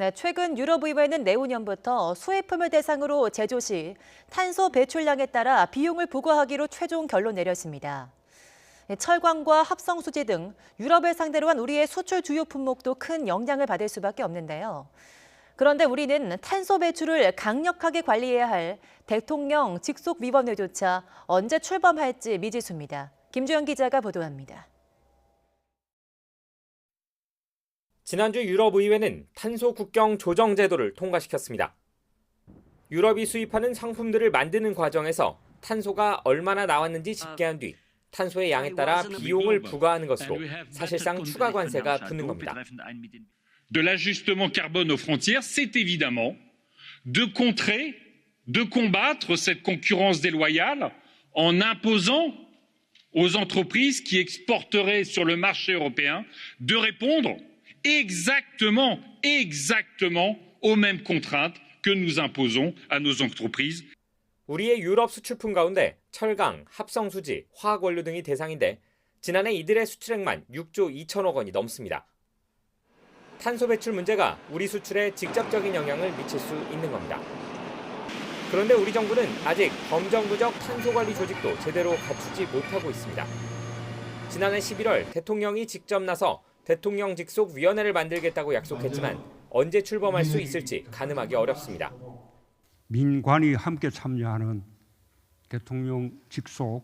네, 최근 유럽의회는 내후년부터 수입품을 대상으로 제조 시 탄소 배출량에 따라 비용을 부과하기로 최종 결론 내렸습니다. 철강과 합성수지 등 유럽을 상대로 한 우리의 수출 주요 품목도 큰 영향을 받을 수밖에 없는데요. 그런데 우리는 탄소 배출을 강력하게 관리해야 할 대통령 직속 위원회조차 언제 출범할지 미지수입니다. 김주영 기자가 보도합니다. 지난주 유럽의회는 탄소 국경 조정 제도를 통과시켰습니다. 유럽이 수입하는 상품들을 만드는 과정에서 탄소가 얼마나 나왔는지 집계한 뒤 탄소의 양에 따라 비용을 부과하는 것으로 사실상 추가 관세가 붙는 겁니다. De l'ajustement carbone aux frontières, c'est évidemment de contrer, de combattre cette concurrence déloyale en imposant aux entreprises qui exporteraient sur le marché européen de répondre exactement aux mêmes contraintes que nous imposons à nos entreprises. 우리의 유럽 수출품 가운데 철강, 합성수지, 화학원료 등이 대상인데 지난해 이들의 수출액만 6조 2천억 원이 넘습니다. 탄소 배출 문제가 우리 수출에 직접적인 영향을 미칠 수 있는 겁니다. 그런데 우리 정부는 아직 범정부적 탄소관리 조직도 제대로 갖추지 못하고 있습니다. 지난해 11월 대통령이 직접 나서 대통령 직속 위원회를 만들겠다고 약속했지만 언제 출범할 수 있을지 가늠하기 어렵습니다. 민관이 함께 참여하는 대통령 직속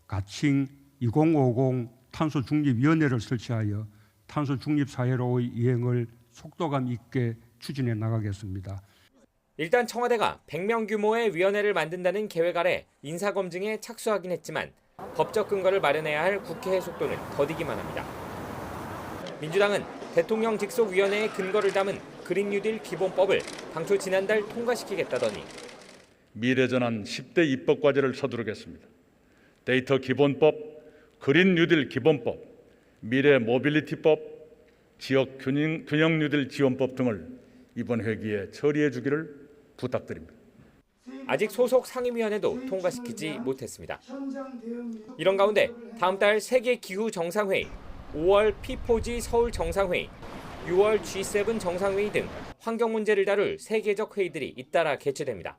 가칭 2050 탄소 중립위원회를 설치하여 탄소 중립 사회로의 이행을 속도감 있게 추진해 나가겠습니다. 일단 청와대가 100명 규모의 위원회를 만든다는 계획 아래 인사검증에 착수하긴 했지만 법적 근거를 마련해야 할 국회의 속도는 더디기만 합니다. 민주당은 대통령 직속위원회의 근거를 담은 그린 뉴딜 기본법을 당초 지난달 통과시키겠다더니 미래전환 10대 입법과제를 서두르겠습니다. 데이터 기본법, 그린 뉴딜 기본법, 미래 모빌리티법, 지역 균형 뉴딜 지원법 등을 이번 회기에 처리해 주기를 부탁드립니다. 아직 소속 상임위원회도 통과시키지 못했습니다. 이런 가운데 다음 달 세계 기후 정상회의, 5월 P4G 서울 정상회의, 6월 G7 정상회의 등 환경 문제를 다룰 세계적 회의들이 잇따라 개최됩니다.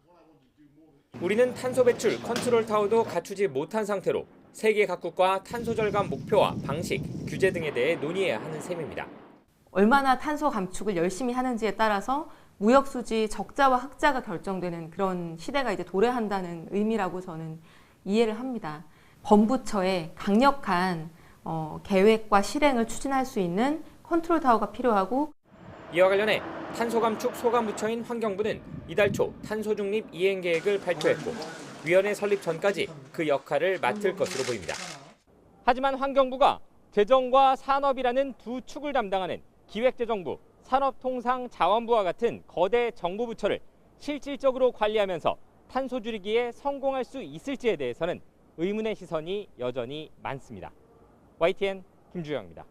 우리는 탄소 배출 컨트롤 타워도 갖추지 못한 상태로 세계 각국과 탄소 절감 목표와 방식, 규제 등에 대해 논의해야 하는 셈입니다. 얼마나 탄소 감축을 열심히 하는지에 따라서 무역 수지 적자와 흑자가 결정되는 그런 시대가 이제 도래한다는 의미라고 저는 이해를 합니다. 범부처의 강력한 계획과 실행을 추진할 수 있는 컨트롤 타워가 필요하고, 이와 관련해 탄소 감축 소관부처인 환경부는 이달 초 탄소 중립 이행 계획을 발표했고 위원회 설립 전까지 그 역할을 맡을 것으로 보입니다. 하지만 환경부가 재정과 산업이라는 두 축을 담당하는 기획재정부, 산업통상자원부와 같은 거대 정부 부처를 실질적으로 관리하면서 탄소 줄이기에 성공할 수 있을지에 대해서는 의문의 시선이 여전히 많습니다. YTN 김주영입니다.